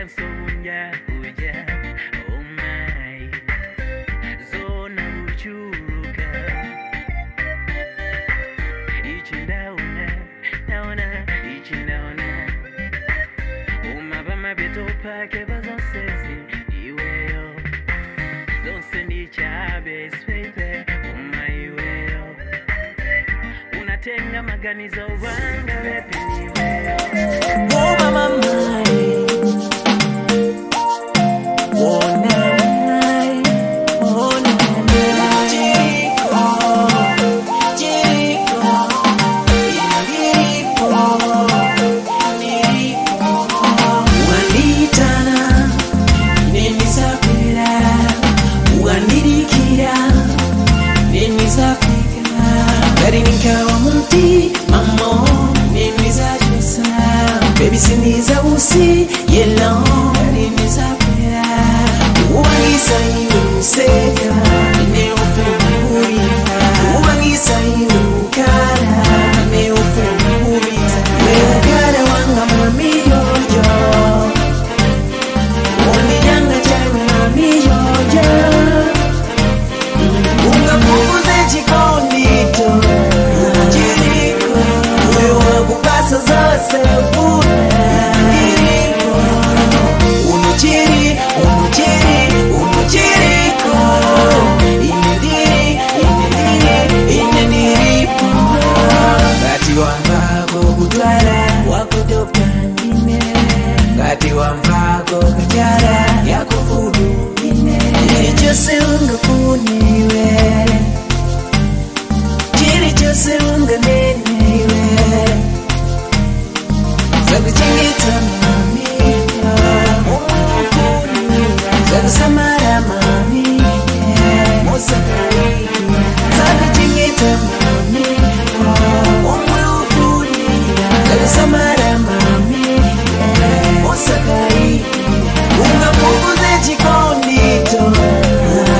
Sonja uja, oh my, zona uchuruka. Ichindauna, nauna, ichindauna. Umabama betopa kebaza sesi, iweyo. Zonse ni chabe swepe, iweyo. Unatenga maganizo wanga wepe niweyo. Oh mama my. Baby siniza usi yellow niniza pera uwangisa imuseka ne ufumuri uwangisa imukara ne ufumuri wekara wanga mamiyojo woni yanga chama mamiyojo unga pukuze chikondito jiriko wewe wakupasa zose Gati wa mvako kachara ya kufudu Chiri chose unga kuniwe Chiri chose unga nenewe Sabu chingita mami Sabu samara mami Mosa kai Sabu chingita mami Sabu samara mami Osakai Unga pukuze chikondito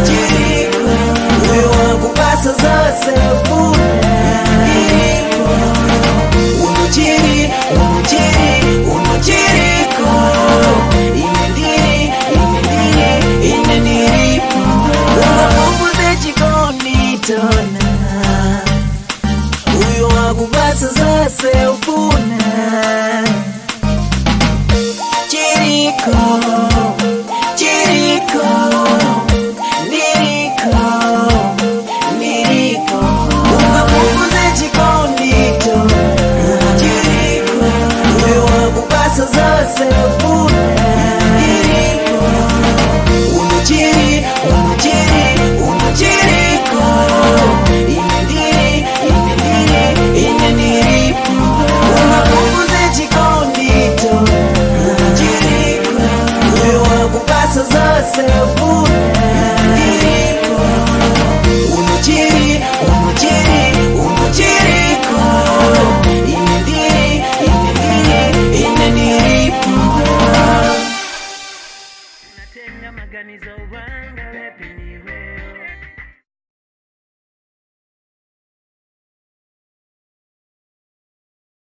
Jiriko Uwe wangu pasa zose funa Jiriko Unujiriko Ineniripo Unga pukuze chikondito Uwe wangu pasa zose funa